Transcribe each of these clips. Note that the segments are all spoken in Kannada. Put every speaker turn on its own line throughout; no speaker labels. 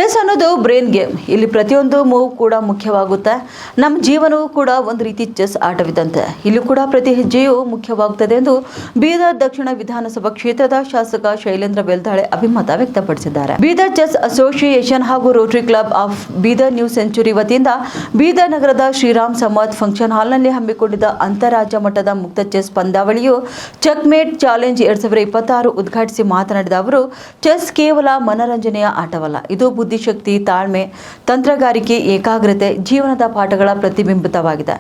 ಚೆಸ್ ಅನ್ನೋದು ಬ್ರೈನ್ ಗೇಮ್. ಇಲ್ಲಿ ಪ್ರತಿಯೊಂದು ಮೂವ್ ಕೂಡ ಮುಖ್ಯವಾಗುತ್ತೆ. ನಮ್ಮ ಜೀವನವೂ ಕೂಡ ಒಂದು ರೀತಿ ಚೆಸ್ ಆಟವಿದ್ದಂತೆ. ಇಲ್ಲೂ ಕೂಡ ಪ್ರತಿ ಹೆಜ್ಜೆಯೂ ಮುಖ್ಯವಾಗುತ್ತದೆ ಎಂದು ಬೀದರ್ ದಕ್ಷಿಣ ವಿಧಾನಸಭಾ ಕ್ಷೇತ್ರದ ಶಾಸಕ ಶೈಲೇಂದ್ರ ಬೆಲ್ದಾಳೆ ಅಭಿಮತ ವ್ಯಕ್ತಪಡಿಸಿದ್ದಾರೆ. ಬೀದರ್ ಚೆಸ್ ಅಸೋಸಿಯೇಷನ್ ಹಾಗೂ Rotary club of Bidar new century ವತಿಯಿಂದ ಬೀದರ್ ನಗರದ ಶ್ರೀರಾಮ್ ಸಮದ್ ಫಂಕ್ಷನ್ ಹಾಲ್ನಲ್ಲಿ ಹಮ್ಮಿಕೊಂಡಿದ್ದ ಅಂತಾರಾಜ್ಯ ಮಟ್ಟದ ಮುಕ್ತ ಚೆಸ್ ಪಂದ್ಯಾವಳಿಯು ಚೆಕ್ಮೇಟ್ ಚಾಲೆಂಜ್ 2026 ಉದ್ಘಾಟಿಸಿ ಮಾತನಾಡಿದ ಅವರು, ಚೆಸ್ ಕೇವಲ ಮನರಂಜನೆಯ ಆಟವಲ್ಲ, ಇದು ಬುದ್ಧಿಶಕ್ತಿ, ತಾಳ್ಮೆ, ತಂತ್ರಗಾರಿಕೆ, ಏಕಾಗ್ರತೆ, ಜೀವನದ ಪಾಠಗಳ ಪ್ರತಿಬಿಂಬಿತವಾಗಿದೆ.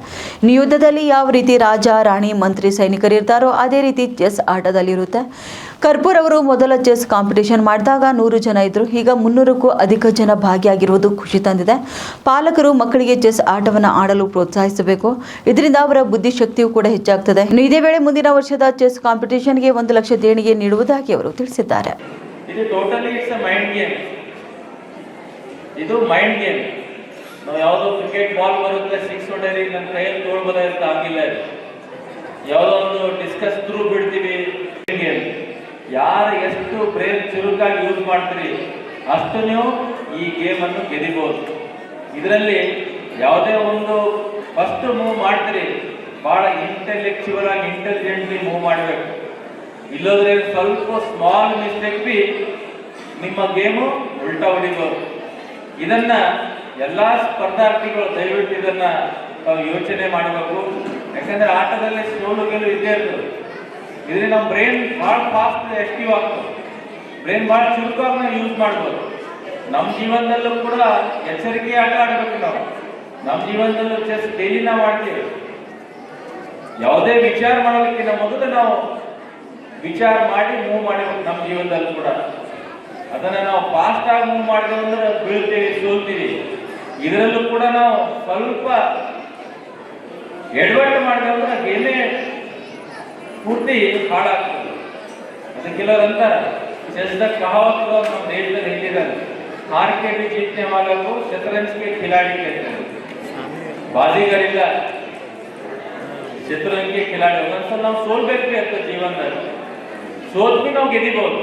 ಯುದ್ಧದಲ್ಲಿ ಯಾವ ರೀತಿ ರಾಜ, ರಾಣಿ, ಮಂತ್ರಿ, ಸೈನಿಕರಿರ್ತಾರೋ ಅದೇ ರೀತಿ ಚೆಸ್ ಆಟದಲ್ಲಿರುತ್ತೆ. ಕರ್ಪೂರ್ ಅವರು ಮೊದಲ ಚೆಸ್ ಕಾಂಪಿಟೇಷನ್ ಮಾಡಿದಾಗ 100 ಜನ ಇದ್ರು. ಈಗ 300ಕ್ಕೂ ಅಧಿಕ ಜನ ಭಾಗಿಯಾಗಿರುವುದು ಖುಷಿ ತಂದಿದೆ. ಪಾಲಕರು ಮಕ್ಕಳಿಗೆ ಚೆಸ್ ಆಟವನ್ನು ಆಡಲು ಪ್ರೋತ್ಸಾಹಿಸಬೇಕು. ಇದರಿಂದ ಅವರ ಬುದ್ಧಿಶಕ್ತಿಯೂ ಕೂಡ ಹೆಚ್ಚಾಗ್ತದೆ. ಇದೇ ವೇಳೆ ಮುಂದಿನ ವರ್ಷದ ಚೆಸ್ ಕಾಂಪಿಟೇಷನ್ಗೆ 1 ಲಕ್ಷ ದೇಣಿಗೆ ನೀಡುವುದಾಗಿ ಅವರು ತಿಳಿಸಿದ್ದಾರೆ.
ಇದು ಮೈಂಡ್ ಗೇಮ್. ನಾವು ಯಾವುದೋ ಕ್ರಿಕೆಟ್ ಬಾಲ್ ಬರುತ್ತೆ, 6 ಹೊಡೆರಿ, ನನ್ನ ಕೈಯಲ್ಲಿ ತೋಳ್ಬೋದಾಗಿರುತ್ತೆ, ಆಗಿಲ್ಲ. ಯಾವುದೋ ಒಂದು ಡಿಸ್ಕಸ್ ಥ್ರೂ ಬಿಡ್ತೀವಿ. ಗೇಮ್ ಯಾರು ಎಷ್ಟು ಬ್ರೈನ್ ಚುರುಕಾಗಿ ಯೂಸ್ ಮಾಡ್ತೀರಿ ಅಷ್ಟು ನೀವು ಈ ಗೇಮ್ ಅನ್ನು ಗೆದಿಬಹುದು. ಇದರಲ್ಲಿ ಯಾವುದೇ ಒಂದು ಫಸ್ಟ್ ಮೂವ್ ಮಾಡ್ತೀರಿ, ಬಹಳ ಇಂಟೆಲೆಕ್ಚುವಲ್ ಆಗಿ ಇಂಟೆಲಿಜೆಂಟ್ಲಿ ಮೂವ್ ಮಾಡಬೇಕು. ಇಲ್ಲೋದ್ರೆ ಸ್ವಲ್ಪ ಸ್ಮಾಲ್ ಮಿಸ್ಟೇಕ್ ಬಿ ನಿಮ್ಮ ಗೇಮು ಉಲ್ಟಾ ಹೊಡಿಬಹುದು. ಇದನ್ನ ಎಲ್ಲಾ ಸ್ಪರ್ಧಾರ್ಥಿಗಳು ದಯವಿಟ್ಟು ಇದನ್ನ ಯೋಚನೆ ಮಾಡಬೇಕು. ಯಾಕಂದ್ರೆ ಆಟದಲ್ಲಿ ಸೋಲು ಗೆಲುವು ಇದ್ದೇ ಇರ್ತದೆ. ಇದರಿಂದ ನಮ್ಮ ಬ್ರೈನ್ ಬಹಳ ಫಾಸ್ಟ್ ಆಕ್ಟಿವ್ ಆಗ್ತದೆ. ಬ್ರೈನ್ ಬಹಳ ಚುರುಕಾಗಿ ನಾವು ಯೂಸ್ ಮಾಡ್ಬೋದು. ನಮ್ಮ ಜೀವನದಲ್ಲೂ ಕೂಡ ಎಚ್ಚರಿಕೆ ಆಟ ಆಡಬೇಕು. ನಾವು ನಮ್ಮ ಜೀವನದಲ್ಲೂ ಚೆಸ್ ಡೈಲಿ ನಾವು ಆಡ್ತೀವಿ. ಯಾವುದೇ ವಿಚಾರ ಮಾಡೋದಕ್ಕಿಂತ ಮೊದಲು ನಾವು ವಿಚಾರ ಮಾಡಿ ಮೂವ್ ಮಾಡಬೇಕು. ನಮ್ಮ ಜೀವನದಲ್ಲೂ ಕೂಡ ಅದನ್ನ ನಾವು ಫಾಸ್ಟ್ ಆಗಿ ಮೂವ್ ಮಾಡಿದೆವು ಅಂದ್ರೆ ಬೀಳ್ತೀವಿ, ಸೋಲ್ತೀವಿ. ಇದರಲ್ಲೂ ಕೂಡ ನಾವು ಸ್ವಲ್ಪ ಎಡವಟ್ಟು ಮಾಡಿದೆವು ಅಂದ್ರೆ ಗೇಮೇ ಪೂರ್ತಿ ಹಾಳಾಗ್ತದೆ. ಅದಕ್ಕೆ ಕೆಲವರು ಅಂತಾರೆ, ಚೆಸ್ದ ಕಹಾವತ್ತು ನಮ್ಮ ದೇಶದಲ್ಲಿ ಹೇಳಿದ್ದಾರೆ, ಹಾರ್ ಕೆ ಬಿ ಜೀತನೆ ವಾಲೋ ಶತರಂಜ್ ಕೆ ಖಿಲಾಡಿ ಕೇಳ್ತಾರೆ. ಬಾಜಿಗರಿಲ್ಲ, ಶತರಂಜ್ ಕೆ ಖಿಲಾಡಿ. ಒಂದ್ಸಲ ನಾವು ಸೋಲ್ಬೇಕು ಅಂತ ಜೀವನದಲ್ಲಿ, ಸೋಲ್ಬಿ ನಾವು ಗೆದಿಬಹುದು.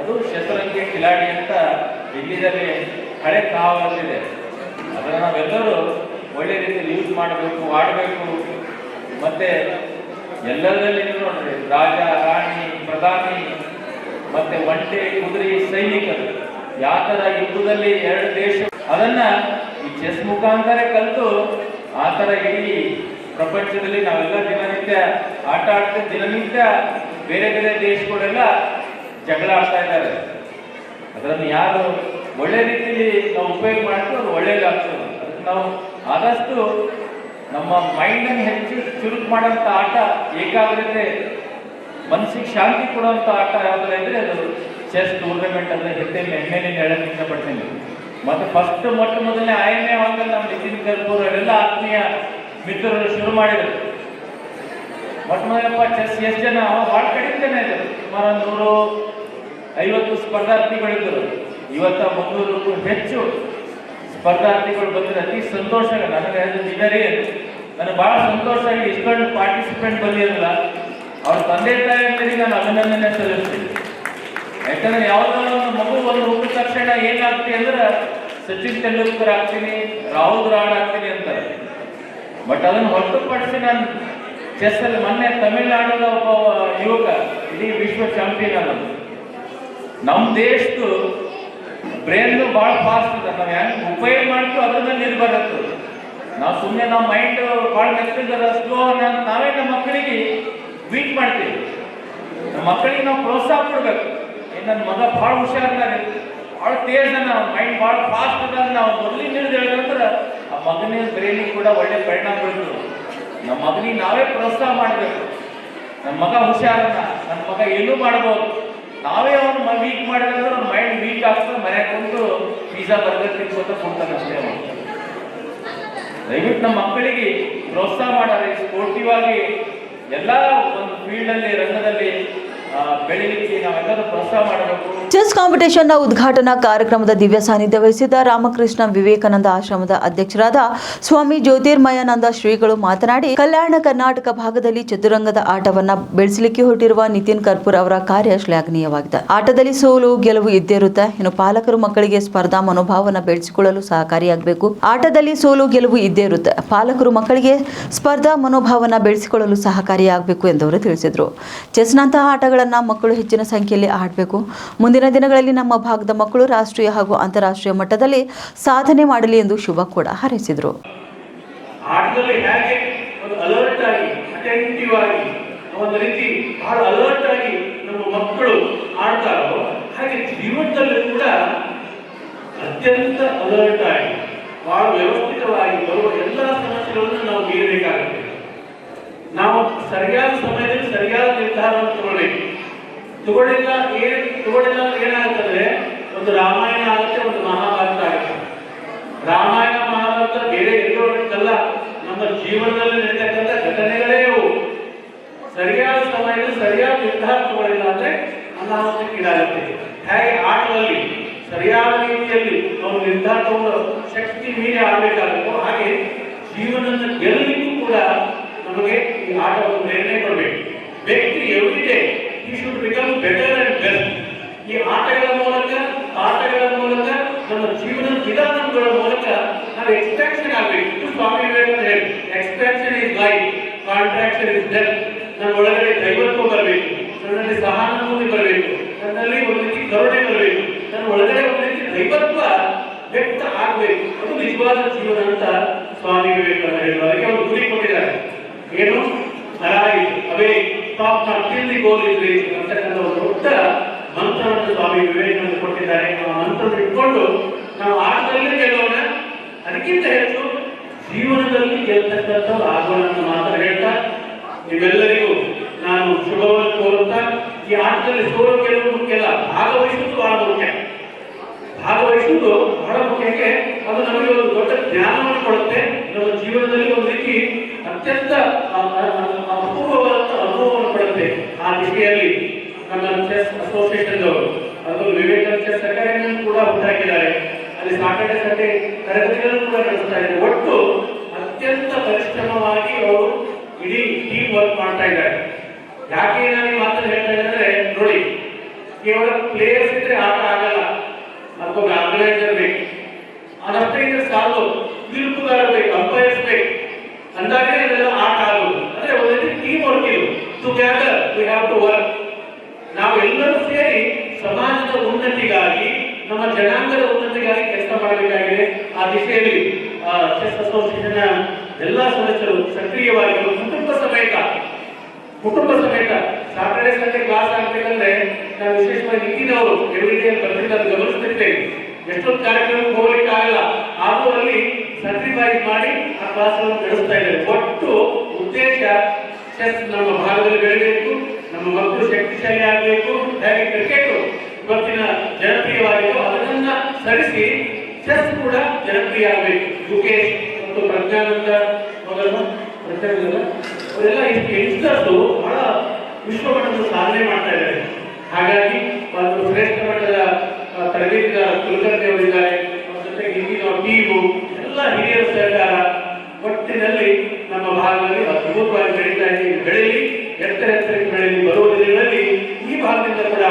ಅದು ಶತರಂಜ್ ಖಿಲಾಡಿ ಅಂತ ಇಂಗ್ಲಿಷಲ್ಲಿ ಹಳೆ ಕಹಾವತ್ತಿದೆ. ಅದನ್ನು ನಾವೆಲ್ಲರೂ ಒಳ್ಳೆ ರೀತಿಯಲ್ಲಿ ಯೂಸ್ ಮಾಡಬೇಕು, ಆಡಬೇಕು. ಮತ್ತೆ ಎಲ್ಲದರಲ್ಲಿ ನೋಡ್ರಿ, ರಾಜ, ರಾಣಿ, ಪ್ರಧಾನಿ, ಮತ್ತೆ ಒಂಟೆ, ಕುದುರೆ, ಸೈನಿಕರು ಯಾವ ತರ ಯುದ್ಧದಲ್ಲಿ 2 ದೇಶ ಅದನ್ನ ಈ ಚೆಸ್ ಮುಖಾಂತರ ಕಲಿತು ಆ ತರ ಇಡೀ ಪ್ರಪಂಚದಲ್ಲಿ ನಾವೆಲ್ಲ ದಿನನಿತ್ಯ ಆಟ ಆಡ್ತೇವೆ. ದಿನನಿತ್ಯ ಬೇರೆ ಬೇರೆ ದೇಶಗಳೆಲ್ಲ ಜಗಳ ಆಡ್ತಾ ಇದ್ದಾರೆ. ಅದನ್ನು ಯಾರು ಒಳ್ಳೆ ರೀತಿಯಲ್ಲಿ ನಾವು ಉಪಯೋಗ ಮಾಡ್ತೀವಿ ಅದು ಒಳ್ಳೇದಾಗ್ತದೆ. ಅದಕ್ಕೆ ನಾವು ಆದಷ್ಟು ನಮ್ಮ ಮೈಂಡ್ ಅನ್ನು ಹೆಚ್ಚು ಚುರುಕು ಮಾಡೋಂಥ ಆಟ, ಏಕಾಗ್ರತೆ, ಮನಸ್ಸಿಗೆ ಶಾಂತಿ ಕೊಡುವಂಥ ಆಟ ಯಾವ್ದಾರ ಇದ್ರೆ ಅದು ಚೆಸ್ ಟೂರ್ನಮೆಂಟ್ ಅಂದ್ರೆ ಹೆಮ್ಮೆಯಲ್ಲಿ ಹೇಳಕ್ಕೆ ಇಷ್ಟಪಡ್ತೀನಿ. ಮತ್ತೆ ಫಸ್ಟ್ ಮೊದಲನೇ ಆಯನೇ ಹಾಕಲ್ಲಿ ನಮ್ಮ ನಿತಿನ್ ಕರ್ಪೂರ್ ಅವರೆಲ್ಲ ಆತ್ಮೀಯ ಮಿತ್ರರು ಶುರು ಮಾಡಿದರು. ಮೊದಲಪ್ಪ ಚೆಸ್ ಎಷ್ಟು ಜನ ಭಾಳ ಕಡಿಮೆ ಜನ ಇದ್ದರು. ಸುಮಾರು 150 ಸ್ಪರ್ಧಾರ್ಥಿಗಳಿದ್ದರು. ಇವತ್ತ 300ಕ್ಕೂ ಹೆಚ್ಚು ಸ್ಪರ್ಧಾರ್ಥಿಗಳು ಬಂದರೆ ಅತಿ ಸಂತೋಷ. ನನಗೆ ಅದು ವಿನರಿ ನನಗೆ ಬಹಳ ಸಂತೋಷ ಆಗಿ ಇಷ್ಟೊಂದು ಪಾರ್ಟಿಸಿಪೆಂಟ್ ಬಂದಿರಲಿಲ್ಲ. ಅವ್ರ ತಂದೆ ತಾಯಿಗಳಿಗೆ ನಾನು ಅಭಿನಂದನೆ ಸಲ್ಲಿಸ್ತೀನಿ. ಯಾಕಂದ್ರೆ ಯಾವುದೋ ಒಂದು ಮಗು ಒಂದು ಹುಟ್ಟಿದ ತಕ್ಷಣ ಏನಾಗ್ತೀನಿ ಅಂದ್ರೆ ಸಚಿನ್ ತೆಂಡೂಲ್ಕರ್ ಆಗ್ತೀನಿ, ರಾಹುಲ್ ದ್ರಾವಿಡ್ ಆಗ್ತೀನಿ ಅಂತಾರೆ. ಬಟ್ ಅದನ್ನು ಹೊರತುಪಡಿಸಿ ನಾನು ಚೆಸ್ ಅಲ್ಲಿ ಮೊನ್ನೆ ತಮಿಳುನಾಡಿನ ಒಬ್ಬ ಯುವಕ ಇಡೀ ವಿಶ್ವ ಚಾಂಪಿಯನ್ ಅಲ್ಲ. ನಮ್ಮ ದೇಶದ್ದು ಬ್ರೈನ್ ಬಹಳ ಫಾಸ್ಟ್ ಇದೆ. ನಾವು ಹೆಂಗ್ ಉಪಯೋಗ ಮಾಡ್ತೀವಿ ಅದ್ರ ಮೇಲೆ ನಿರ್ಭರ ಇರ್ತದೆ. ನಾವು ಸುಮ್ಮನೆ ನಮ್ಮ ಮೈಂಡ್ ಭಾಳ ಮೆತ್ತಿದ ಸ್ಲೋ ನಾವೇ ನಮ್ಮ ಮಕ್ಕಳಿಗೆ ವೀಕ್ ಮಾಡ್ತೀವಿ. ನಮ್ಮ ಮಕ್ಕಳಿಗೆ ನಾವು ಪ್ರೋತ್ಸಾಹ ಕೊಡ್ಬೇಕು. ನನ್ನ ಮಗ ಭಾಳ ಹುಷಾರಿದ್ದಾರೆ, ಭಾಳ ತೇಜ್, ನಾವು ಮೈಂಡ್ ಭಾಳ ಫಾಸ್ಟ್ ಅದ, ನಾವು ಮೊದಲಿಗೆ ಹೇಳಿದ್ರೆ ಆ ಮಗನಿಗೆ ಬ್ರೈನಿಗೆ ಕೂಡ ಒಳ್ಳೆ ಪರಿಣಾಮ ಬೀಳ್ತದೆ. ನಮ್ಮ ಮಗನಿಗೆ ನಾವೇ ಪ್ರೋತ್ಸಾಹ ಮಾಡಬೇಕು. ನನ್ನ ಮಗ ಹುಷಾರನ್ನ, ನನ್ನ ಮಗ ಏನೂ ಮಾಡ್ಬೋದು. ನಾವೇ ಅವನು ವೀಕ್ ಮಾಡಿದ್ರೆ ಅವ್ನ ಮೈಂಡ್ ವೀಕ್ ಆಗ್ತದೆ. ಮನೆಗೆ ಕುಂತು ಪಿಜ್ಜಾ ಬರ್ಗರ್ ತಿನ್ಕೋತ ಕೊಡ್ತಾನೆ ಅಷ್ಟೇ. ದಯವಿಟ್ಟು ನಮ್ಮ ಮಕ್ಕಳಿಗೆ ಪ್ರೋತ್ಸಾಹ ಮಾಡಾರೆ. ಸ್ಪೋರ್ಟಿವ್ ಆಗಿ ಎಲ್ಲ ಒಂದು ಫೀಲ್ಡಲ್ಲಿ, ರಂಗದಲ್ಲಿ ಬೆಳಿಲಿಕ್ಕೆ ನಾವೆಲ್ಲರೂ ಪ್ರೋತ್ಸಾಹ ಮಾಡಬೇಕು.
ಚೆಸ್ ಕಾಂಪಿಟೇಷನ್ನ ಉದ್ಘಾಟನಾ ಕಾರ್ಯಕ್ರಮದ ದಿವ್ಯ ಸಾನ್ನಿಧ್ಯ ವಹಿಸಿದ ರಾಮಕೃಷ್ಣ ವಿವೇಕಾನಂದ ಆಶ್ರಮದ ಅಧ್ಯಕ್ಷರಾದ ಸ್ವಾಮಿ ಜ್ಯೋತಿರ್ಮಯಾನಂದ ಶ್ರೀಗಳು ಮಾತನಾಡಿ, ಕಲ್ಯಾಣ ಕರ್ನಾಟಕ ಭಾಗದಲ್ಲಿ ಚದುರಂಗದ ಆಟವನ್ನ ಬೆಳೆಸಲಿಕ್ಕೆ ಹೊರಟಿರುವ ನಿತಿನ್ ಕರ್ಪೂರ್ ಅವರ ಕಾರ್ಯ ಶ್ಲಾಘನೀಯವಾಗಿದೆ. ಆಟದಲ್ಲಿ ಸೋಲು ಗೆಲುವು ಇದ್ದೇ ಇರುತ್ತೆ. ಇನ್ನು ಪಾಲಕರು ಮಕ್ಕಳಿಗೆ ಸ್ಪರ್ಧಾ ಮನೋಭಾವನ ಬೆಳೆಸಿಕೊಳ್ಳಲು ಸಹಕಾರಿಯಾಗಬೇಕು. ಆಟದಲ್ಲಿ ಸೋಲು ಗೆಲುವು ಇದ್ದೇ ಇರುತ್ತೆ. ಪಾಲಕರು ಮಕ್ಕಳಿಗೆ ಸ್ಪರ್ಧಾ ಮನೋಭಾವನ ಬೆಳೆಸಿಕೊಳ್ಳಲು ಸಹಕಾರಿಯಾಗಬೇಕು ಎಂದವರು ತಿಳಿಸಿದರು. ಚೆಸ್ನಂತಹ ಆಟಗಳನ್ನು ಮಕ್ಕಳು ಹೆಚ್ಚಿನ ಸಂಖ್ಯೆಯಲ್ಲಿ ಆಡಬೇಕು. ಮುಂದಿನ ದಿನಗಳಲ್ಲಿ ನಮ್ಮ ಭಾಗದ ಮಕ್ಕಳು ರಾಷ್ಟ್ರೀಯ ಹಾಗೂ ಅಂತಾರಾಷ್ಟ್ರೀಯ ಮಟ್ಟದಲ್ಲಿ ಸಾಧನೆ ಮಾಡಲಿ ಎಂದು ಶುಭ ಕೂಡ ಹಾರೈಸಿದರು.
ಆಟದಲ್ಲಿ ಹೇಗೆ ಒಂದು ಅಲರ್ಟ್ ಆಗಿ ಅಟೆಂಟಿವ್ ಆಗಿ ಒಂದು ರೀತಿ ಬಹಳ ಅಲರ್ಟ್ ಆಗಿ ನಮ್ಮ ಮಕ್ಕಳು ಆಡ್ತಾರೋ ಹಾಗೆ ಜೀವನದಲ್ಲಿ ಕೂಡ ಅತ್ಯಂತ ಅಲರ್ಟ್ ಆಗಿ ಬಹಳ ವ್ಯವಸ್ಥಿತವಾಗಿ ಬರುವ ಎಲ್ಲ ಸಮಸ್ಯೆಗಳನ್ನು ನಾವು ಮೀರಬೇಕಾಗುತ್ತೆ. ನಾವು ಸರಿಯಾದ ಸಮಯದಲ್ಲಿ ಸರಿಯಾದ ನಿರ್ಧಾರವನ್ನು ತಗೊಳ್ಳಿಲ್ಲ ಏನಾಗುತ್ತದೆ, ಒಂದು ರಾಮಾಯಣ ಆಗುತ್ತೆ, ಒಂದು ಮಹಾಭಾರತ ಆಗುತ್ತೆ. ರಾಮಾಯಣ ಮಹಾಭಾರತ ಬೇರೆ ಎಲ್ಲೋ ಅಲ್ಲ, ನಮ್ಮ ಜೀವನದಲ್ಲಿ ನಡೀತಕ್ಕಂಥ ಘಟನೆಗಳೇ ಅವು. ಸರಿಯಾದ ಸಮಯದಲ್ಲಿ ಸರಿಯಾದ ನಿರ್ಧಾರ ತಗೊಳ್ಳಿಲ್ಲ ಅಂದ್ರೆ ಅನಾಹುತಕ್ಕೀಡಾಗುತ್ತೆ. ಹೇಗೆ ಆಟದಲ್ಲಿ ಸರಿಯಾದ ರೀತಿಯಲ್ಲಿ ನಾವು ನಿರ್ಧಾರ ತಗೊಂಡು ಶಕ್ತಿ ಮೀರಿ ಆಡಬೇಕಾಗುತ್ತೋ ಹಾಗೆ ಜೀವನದ ಗೆಲ್ಲಲಿಕ್ಕೂ ಕೂಡ ನಮಗೆ ಈ ಆಟವನ್ನು ಪ್ರೇರಣೆ ಕೊಡಬೇಕು. ವ್ಯಕ್ತಿ every day he should become better and best. ಈ ಆಟಗಳ ಮೂಲಕ ನಮ್ಮ ಜೀವನದ ವಿಧಾನಗಳ ಮೂಲಕ ನಾವು ಎಕ್ಸ್ಪ್ಯಾನ್ಷನ್ ಆಗಬೇಕು. ಸ್ವಾಮಿ ವಿವೇಕಾನಂದ ಹೇಳಿ, expansion is life, contraction is death. ನನ್ನ ಒಳಗಡೆ ದೈವತ್ವ ಬರಬೇಕು, ನನ್ನಲ್ಲಿ ಸಹಾನುಭೂತಿ ಬರಬೇಕು, ನನ್ನಲ್ಲಿ ಒಂದು ರೀತಿ ಕರುಣೆ ಬರಬೇಕು, ನನ್ನ ಒಳಗಡೆ ಒಂದು ರೀತಿ ದೈವತ್ವ ವ್ಯಕ್ತ ಆಗಬೇಕು. ಅದು ನಿಜವಾದ ಜೀವನ ಅಂತ ಸ್ವಾಮಿ ವಿವೇಕಾನಂದ ಹೇಳಿದ್ರು. ಅದಕ್ಕೆ ಅವರು ಗುರಿ ಕೊಟ್ಟಿದ್ದಾರೆ, ಏನು arise awake stop not till the goal is reached ಅಂತಕ್ಕಂಥ ಒಂದು ದೊಡ್ಡ ಮಂತ್ರವನ್ನು ಸ್ವಾಮಿ ವಿವೇಕಾನಂದ ಕೊಟ್ಟಿದ್ದಾರೆ. ಆ ಮಂತ್ರವನ್ನು ಇಟ್ಕೊಂಡು ನಾವು ಆಟದಲ್ಲಿ ಗೆಲ್ಲೋಣ, ಅದಕ್ಕಿಂತ ಹೆಚ್ಚು ಜೀವನದಲ್ಲಿ ಗೆಲ್ತಕ್ಕಂಥವ್ರು ಆಗೋಣ ಅಂತ ಮಾತ್ರ ಹೇಳ್ತಾ ನಿಮ್ಮೆಲ್ಲರಿಗೂ ನಾನು ಶುಭವನ್ನು ಕೋರುತ್ತಾ, ಈ ಆಟದಲ್ಲಿ ಸೋಲು ಗೆಲುವು ಮುಖ್ಯ ಅಲ್ಲ, ಭಾಗವಹಿಸುವುದು ಬಹಳ ಮುಖ್ಯ. ಭಾಗವಹಿಸುವುದು ಬಹಳ ಮುಖ್ಯಕ್ಕೆ ಅದು ನಮಗೆ ಒಂದು ದೊಡ್ಡ ಜ್ಞಾನವನ್ನು ಕೊಡುತ್ತೆ. ನಮ್ಮ ಜೀವನದಲ್ಲಿ ಒಂದು ರೀತಿ ಅತ್ಯಂತ ಅಪೂರ್ವವಾದ ಅನುಭವವನ್ನು ಕೊಡುತ್ತೆ. ಆ ದಿಶೆಯಲ್ಲಿ ನಮ್ಮ ಚೆಸ್ ಅಸೋಸಿಯೇಷನ್ ಅವರು ಅದು ವಿವೇಕಾನಂದ ಚೆಸ್ ಅಕಾಡೆಮಿ ಕೂಡ ಹುಟ್ಟಾಕಿದ್ದಾರೆ. ಅಲ್ಲಿ ಸಾಟರ್ಡೆ ಸಂಡೇ ತರಗತಿಗಳನ್ನು ಕೂಡ ನಡೆಸ್ತಾ ಇದ್ದಾರೆ. ಒಟ್ಟು ಅತ್ಯಂತ ಪರಿಶ್ರಮವಾಗಿ ಅವರು ಇಡೀ ಟೀಮ್ ವರ್ಕ್ ಮಾಡ್ತಾ ಇದ್ದಾರೆ. ಯಾಕೆ ನಾನು ಈ ಮಾತನ್ನು ಹೇಳ್ತಾ ಇದ್ದಾರೆ ನೋಡಿ, ಕೇವಲ ಪ್ಲೇಯರ್ಸ್ ಇದ್ರೆ ಆಟ ಆಗಲ್ಲ, ಅದಕ್ಕೊಂದು ಆರ್ಗನೈಸರ್ ಬೇಕು, ಅದಷ್ಟೇ ಇದ್ರೆ ಸಾಲು, ತೀರ್ಪುಗಾರ ಬೇಕು, ಅಂಪೈರ್ಸ್ ಬೇಕು, ಅಂದಾಗ ಇದೆಲ್ಲ ಆಟ ಆಗೋದು. ಅಂದ್ರೆ ಒಂದು ರೀತಿ ಟೀಮ್ ವರ್ಕ್ ಇದು. Together we have to work. ನಾವು ಎಲ್ಲರೂ ಸೇರಿ ಸಮಾಜದ ಉನ್ನತಿಗಾಗಿ, ನಮ್ಮ ಜನಾಂಗದ ಉನ್ನತಿಗಾಗಿ ಕೆಲಸ ಮಾಡಬೇಕಾಗಿದೆ. ಆ ದಿಶೆಯಲ್ಲಿ ಚೆಸ್ ಅಸೋಸಿಯೇಷನ್ ಎಲ್ಲ ಸದಸ್ಯರು ಸಕ್ರಿಯವಾಗಿ ಕುಟುಂಬ ಸಮೇತ ಸಾಟರ್ಡೆ ಸಂಡೇ ಕ್ಲಾಸ್ ಆಗ್ಬೇಕಂದ್ರೆ ನಾವು ವಿಶೇಷವಾಗಿ ನಿತಿನವರು ಎವ್ರಿ ಡೇ ಬರ್ತಿದ್ದಾರೆ, ಗಮನಿಸ್ತಿರ್ತೇವೆ. ಎಷ್ಟೊಂದು ಕಾರ್ಯಕ್ರಮಕ್ಕೆ ಹೋಗ್ಲಿಕ್ಕೆ ಆಗಲ್ಲ, ಆದರೂ ಅಲ್ಲಿ ಸರ್ಟಿಫೈಡ್ ಮಾಡಿ ಆ ಕ್ಲಾಸ್ ಅನ್ನು ನಡೆಸ್ತಾ ಇದ್ದಾರೆ. ಒಟ್ಟು ಉದ್ದೇಶ ಚೆಸ್ ನಮ್ಮ ಭಾಗದಲ್ಲಿ ಬೆಳೆಯಬೇಕು, ನಮ್ಮ ಮಕ್ಕಳು ಶಕ್ತಿಶಾಲಿ ಆಗಬೇಕು. ಹೇಗೆ ಕ್ರಿಕೆಟ್ ಇವತ್ತಿನ ಜನಪ್ರಿಯವಾಗಿತ್ತು ಅದನ್ನ ಸರಿಸಿ ಚೆಸ್ ಕೂಡ ಜನಪ್ರಿಯ ಆಗಬೇಕು. ಯುಕೇಶ್ ಮತ್ತು ಪ್ರಜ್ಞಾನಂದ ಅವರೆಲ್ಲ ಯಂಗ್ಸ್ಟರ್ಸ್ ಬಹಳ ವಿಶ್ವಮಟ್ಟದ ಸಾಧನೆ ಮಾಡ್ತಾ ಇದ್ದಾರೆ. ಹಾಗಾಗಿ ಒಂದು ಶ್ರೇಷ್ಠ ಮಟ್ಟದ ತರಬೇತಿದಾರ ಕುಲಕರ್ಣಿ ಅವರಿದ್ದಾರೆ, ಜೊತೆಗೆ ಹಿಂದಿನ ಟೀಮು ಎಲ್ಲ ಹಿರಿಯರ ಸಹಕಾರ ಒಟ್ಟಿನಲ್ಲಿ ನಮ್ಮ ಭಾಗದಲ್ಲಿ ಅದ್ಭುತವಾಗಿ ಬೆಳೀತಾ ಇದ್ದೀವಿ. ಬೆಳೆಯಲಿ, ಎತ್ತರಕ್ಕೆ ಬೆಳೆಯಲಿ. ಬರುವ ದಿನಗಳಲ್ಲಿ ಈ ಭಾಗದಿಂದ ಕೂಡ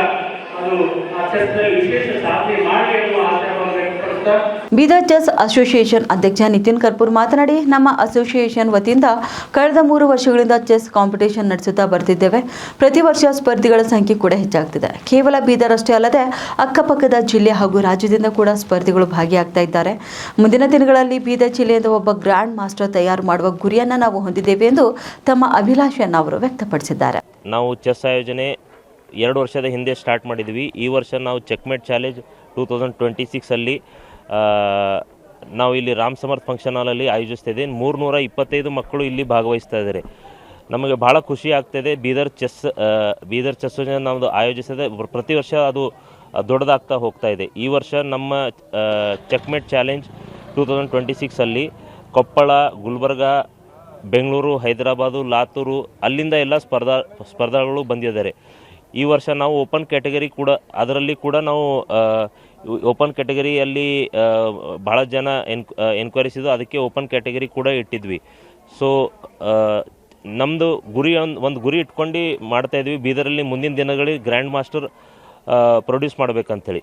ಅದು ಆ ಚೆಸ್ನಲ್ಲಿ ವಿಶೇಷ ಸಾಧನೆ ಮಾಡಿ ಎನ್ನುವ ಆಶಯವನ್ನು ವ್ಯಕ್ತಪಡಿಸ್ತಾ
ಬೀದರ್ ಚೆಸ್ ಅಸೋಸಿಯೇಷನ್ ಅಧ್ಯಕ್ಷ ನಿತಿನ್ ಕರ್ಪೂರ್ ಮಾತನಾಡಿ, ನಮ್ಮ ಅಸೋಸಿಯೇಷನ್ ವತಿಯಿಂದ ಕಳೆದ 3 ವರ್ಷಗಳಿಂದ ಚೆಸ್ ಕಾಂಪಿಟೇಷನ್ ನಡೆಸುತ್ತಾ ಬರ್ತಿದ್ದೇವೆ. ಪ್ರತಿ ವರ್ಷ ಸ್ಪರ್ಧಿಗಳ ಸಂಖ್ಯೆ ಕೂಡ ಹೆಚ್ಚಾಗ್ತಿದೆ. ಕೇವಲ ಬೀದರ್ ಅಷ್ಟೇ ಅಲ್ಲದೆ ಅಕ್ಕಪಕ್ಕದ ಜಿಲ್ಲೆ ಹಾಗೂ ರಾಜ್ಯದಿಂದ ಕೂಡ ಸ್ಪರ್ಧಿಗಳು ಭಾಗಿಯಾಗ್ತಾ ಇದ್ದಾರೆ. ಮುಂದಿನ ದಿನಗಳಲ್ಲಿ ಬೀದರ್ ಜಿಲ್ಲೆಯಿಂದ ಒಬ್ಬ ಗ್ರ್ಯಾಂಡ್ ಮಾಸ್ಟರ್ ತಯಾರು ಮಾಡುವ ಗುರಿಯನ್ನು ನಾವು ಹೊಂದಿದ್ದೇವೆ ಎಂದು ತಮ್ಮ ಅಭಿಲಾಷೆಯನ್ನು ಅವರು ವ್ಯಕ್ತಪಡಿಸಿದ್ದಾರೆ.
ನಾವು ಚೆಸ್ ಆಯೋಜನೆ 2 ವರ್ಷದ ಹಿಂದೆ ಸ್ಟಾರ್ಟ್ ಮಾಡಿದ್ವಿ. ಈ ವರ್ಷ ನಾವು ಚೆಕ್ಮೇಟ್ ಚಾಲೆಂಜ್ 2026 ನಾವು ಇಲ್ಲಿ ರಾಮ್ ಸಮರ್ಥ್ ಫಂಕ್ಷನ್ ಹಾಲಲ್ಲಿ ಆಯೋಜಿಸ್ತಿದೆ. 325 ಮಕ್ಕಳು ಇಲ್ಲಿ ಭಾಗವಹಿಸ್ತಾ ಇದ್ದಾರೆ. ನಮಗೆ ಭಾಳ ಖುಷಿ ಆಗ್ತಾಯಿದೆ. ಬೀದರ್ ಚೆಸ್ ನಮ್ಮದು ಆಯೋಜಿಸಿದೆ. ಪ್ರತಿ ವರ್ಷ ಅದು ದೊಡ್ಡದಾಗ್ತಾ ಹೋಗ್ತಾ ಇದೆ. ಈ ವರ್ಷ ನಮ್ಮ ಚೆಕ್ಮೇಟ್ ಚಾಲೆಂಜ್ 2026 ಕೊಪ್ಪಳ, ಗುಲ್ಬರ್ಗ, ಬೆಂಗಳೂರು, ಹೈದರಾಬಾದು, ಲಾತೂರು ಅಲ್ಲಿಂದ ಎಲ್ಲ ಸ್ಪರ್ಧಾಗಳು ಬಂದಿದ್ದಾರೆ. ಈ ವರ್ಷ ನಾವು ಓಪನ್ ಕ್ಯಾಟಗರಿ ಕೂಡ ಅದರಲ್ಲಿ ಕೂಡ ನಾವು ಓಪನ್ ಕ್ಯಾಟಗರಿಯಲ್ಲಿ ಭಾಳ ಜನ ಎನ್ಕ್ವೈರೀಸ್ ಇದ್ದು ಅದಕ್ಕೆ ಓಪನ್ ಕ್ಯಾಟಗರಿ ಕೂಡ ಇಟ್ಟಿದ್ವಿ. ಸೊ ನಮ್ಮದು ಗುರಿ ಒಂದು ಗುರಿ ಇಟ್ಕೊಂಡು ಮಾಡ್ತಾಯಿದ್ವಿ, ಬೀದರಲ್ಲಿ ಮುಂದಿನ ದಿನಗಳಲ್ಲಿ ಗ್ರ್ಯಾಂಡ್ ಮಾಸ್ಟರ್ ಪ್ರೊಡ್ಯೂಸ್ ಮಾಡ್ಬೇಕಂತೇಳಿ.